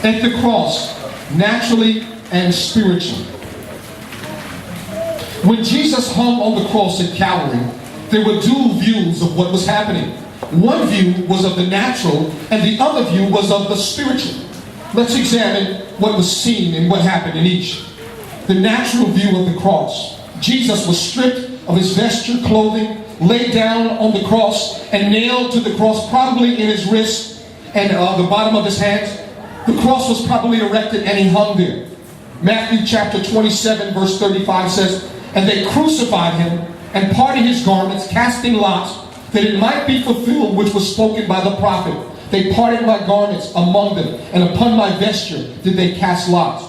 at the cross, naturally and spiritually. When Jesus hung on the cross at Calvary, there were dual views of what was happening. One view was of the natural, and the other view was of the spiritual. Let's examine what was seen and what happened in each. The natural view of the cross. Jesus was stripped of his vesture, clothing, laid down on the cross, and nailed to the cross, probably in his wrist and the bottom of his hands. The cross was probably erected, and he hung there. Matthew chapter 27, verse 35 says, "And they crucified him, and parted his garments, casting lots, that it might be fulfilled which was spoken by the prophet. They parted my garments among them, and upon my vesture did they cast lots."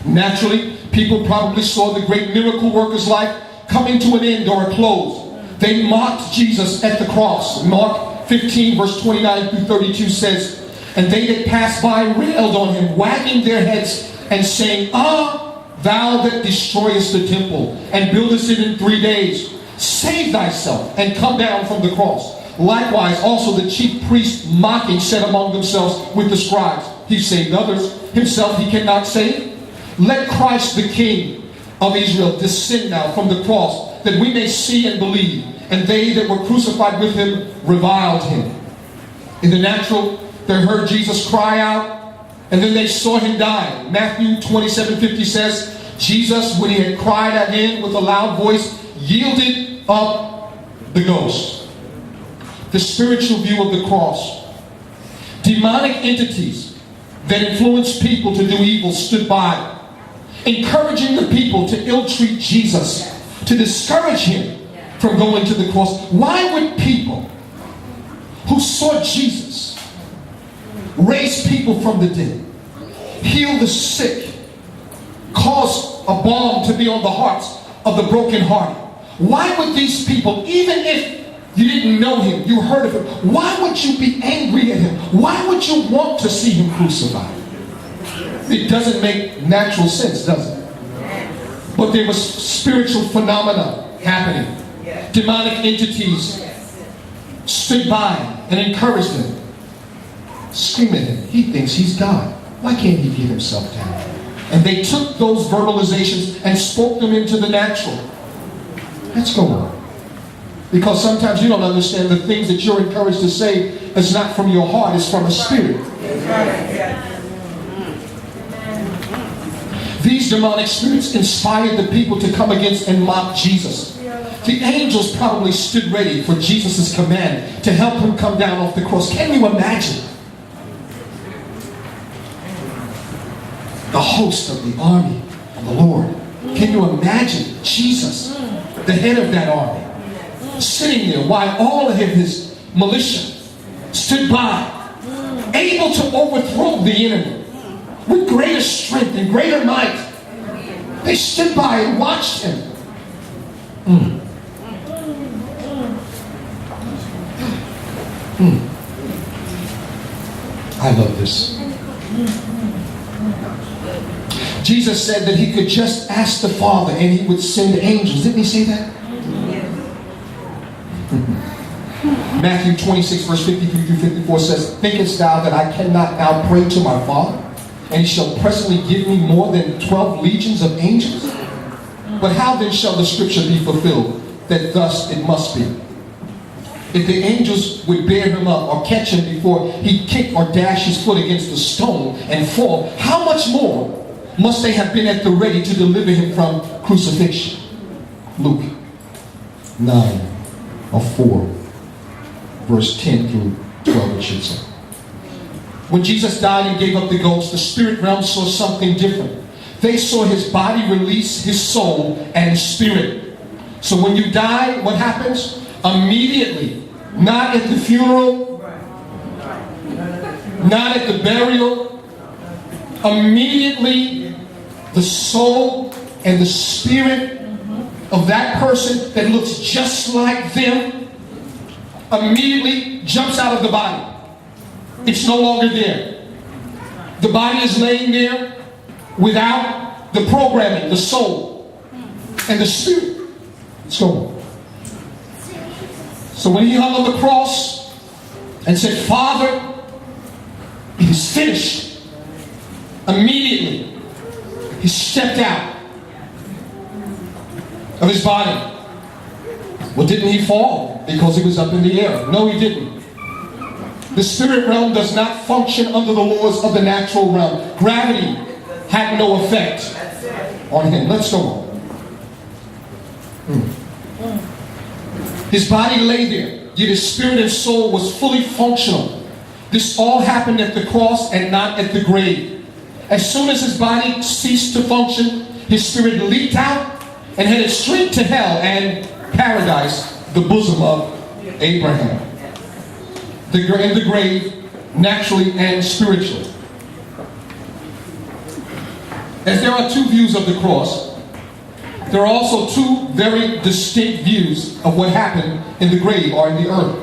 Naturally, people probably saw the great miracle worker's life coming to an end or a close. They mocked Jesus at the cross. Mark 15, verse 29 through 32 says, "And they that passed by railed on him, wagging their heads and saying, Ah, thou that destroyest the temple and buildest it in 3 days, save thyself and come down from the cross." Likewise, also the chief priests mocking said among themselves with the scribes, "He saved others, himself he cannot save. Let Christ the King of Israel descend now from the cross, that we may see and believe." And they that were crucified with him reviled him. In the natural, they heard Jesus cry out, and then they saw him die. Matthew 27:50 says, Jesus, when he had cried again with a loud voice, yielded up the ghost. The spiritual view of the cross. Demonic entities that influenced people to do evil stood by, encouraging the people to ill-treat Jesus, to discourage him from going to the cross. Why would people who saw Jesus raise people from the dead, heal the sick, cause a balm to be on the hearts of the brokenhearted, why would these people, even if you didn't know him, you heard of him, why would you be angry at him? Why would you want to see him crucified? It doesn't make natural sense, does it? But there was spiritual phenomena happening. Demonic entities stood by and encouraged him. Scream at him. He thinks he's God. Why can't he get himself down? And they took those verbalizations and spoke them into the natural. Let's go on. Because sometimes you don't understand the things that you're encouraged to say is not from your heart, it's from a spirit. These demonic spirits inspired the people to come against and mock Jesus. The angels probably stood ready for Jesus' command to help him come down off the cross. Can you imagine? The host of the army of the Lord. Can you imagine Jesus, the head of that army, sitting there while all of his militia stood by, able to overthrow the enemy with greater strength and greater might? They stood by and watched him. I love this. Jesus said that he could just ask the Father and he would send angels. Didn't he say that? Matthew 26 verse 53 through 54 says, "Thinkest thou that I cannot now pray to my Father, and he shall presently give me more than 12 legions of angels? But how then shall the scripture be fulfilled, that thus it must be? If the angels would bear him up or catch him before he kick or dash his foot against the stone and fall, how much more must they have been at the ready to deliver him from crucifixion?" Luke 9 or 4 verse 10 through 12 it should say. When Jesus died and gave up the ghost, the spirit realm saw something different. They saw his body release his soul and spirit. So when you die, what happens? Immediately, not at the funeral, not at the burial, immediately the soul and the spirit of that person that looks just like them immediately jumps out of the body. It's no longer there. The body is laying there without the programming, the soul and the spirit. So when he hung on the cross and said, "Father, it is finished," Immediately, he stepped out of his body. Well, didn't he fall because he was up in the air? No, he didn't. The spirit realm does not function under the laws of the natural realm. Gravity had no effect on him. Let's go on. His body lay there, yet his spirit and soul was fully functional. This all happened at the cross and not at the grave. As soon as his body ceased to function, his spirit leaped out and headed straight to hell and paradise, the bosom of Abraham. In the grave, naturally and spiritually. As there are two views of the cross, there are also two very distinct views of what happened in the grave or in the earth.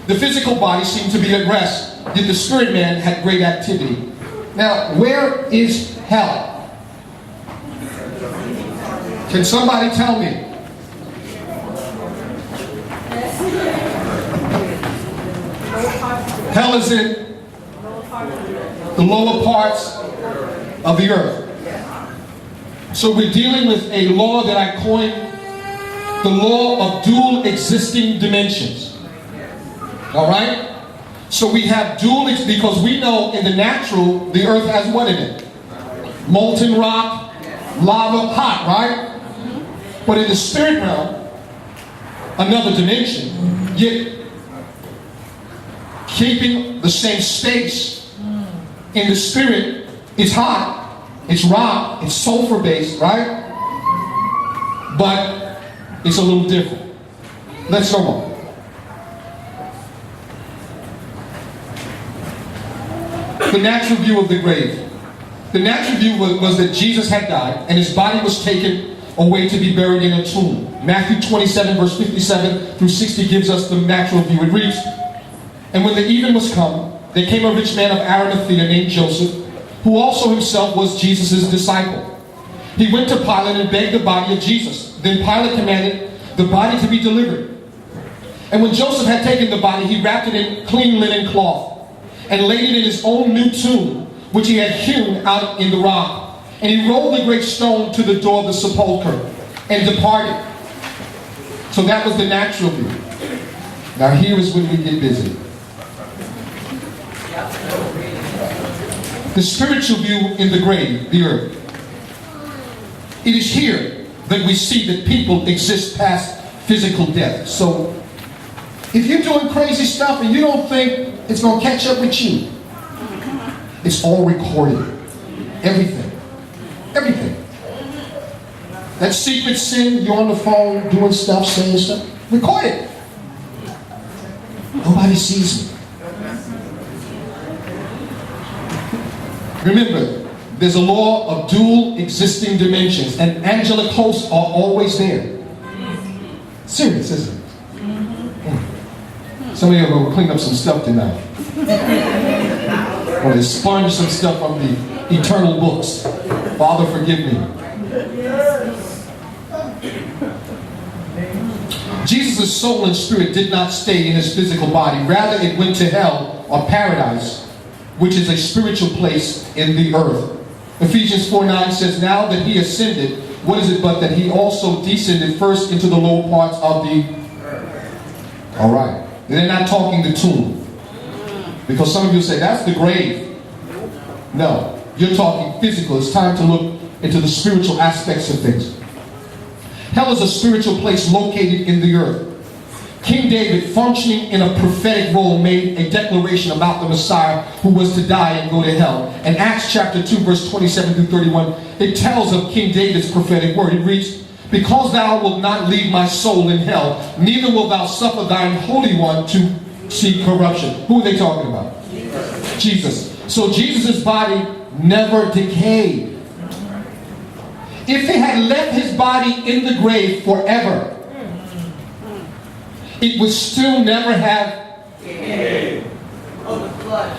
The physical body seemed to be at rest, yet the spirit man had great activity. Now, where is hell? Can somebody tell me? Hell is in the lower parts of the earth. So we're dealing with a law that I coined the law of dual existing dimensions. All right? So we have dual, because we know in the natural, the earth has what in it? Molten rock, lava, hot, right? But in the spirit realm, another dimension, yet keeping the same space in the spirit, it's hot, it's rock, it's sulfur based, right? But it's a little different. Let's go on. The natural view of the grave. The natural view was that Jesus had died and his body was taken away to be buried in a tomb. Matthew 27 verse 57 through 60 gives us the natural view. It reads, "And when the even was come, there came a rich man of Arimathea named Joseph, who also himself was Jesus' disciple. He went to Pilate and begged the body of Jesus. Then Pilate commanded the body to be delivered. And when Joseph had taken the body, he wrapped it in clean linen cloth and laid it in his own new tomb, which he had hewn out in the rock. And he rolled the great stone to the door of the sepulchre and departed." So that was the natural view. Now here is when we get busy. The spiritual view in the grave, the earth. It is here that we see that people exist past physical death. So if you're doing crazy stuff and you don't think it's going to catch up with you, it's all recorded. Everything. Everything. That secret sin, you're on the phone doing stuff, saying stuff, record it. Nobody sees me. Remember, there's a law of dual existing dimensions, and angelic hosts are always there. Serious, isn't it? Some of you are going to clean up some stuff tonight. Or to sponge some stuff from the eternal books. Father, forgive me. Jesus' soul and spirit did not stay in his physical body. Rather, it went to hell or paradise, which is a spiritual place in the earth. Ephesians 4:9 says, "Now that he ascended, what is it but that he also descended first into the lower parts of the earth?" All right. They're not talking the tomb. Because some of you say, that's the grave. No. You're talking physical. It's time to look into the spiritual aspects of things. Hell is a spiritual place located in the earth. King David, functioning in a prophetic role, made a declaration about the Messiah who was to die and go to hell. In Acts chapter 2, verse 27 through 31, it tells of King David's prophetic word. It reads, "Because thou wilt not leave my soul in hell, neither wilt thou suffer thine Holy One to see corruption." Who are they talking about? Jesus. So Jesus' body never decayed. If he had left his body in the grave forever, it would still never have decayed.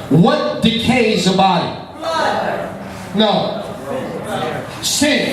What decays a body? No. Sin.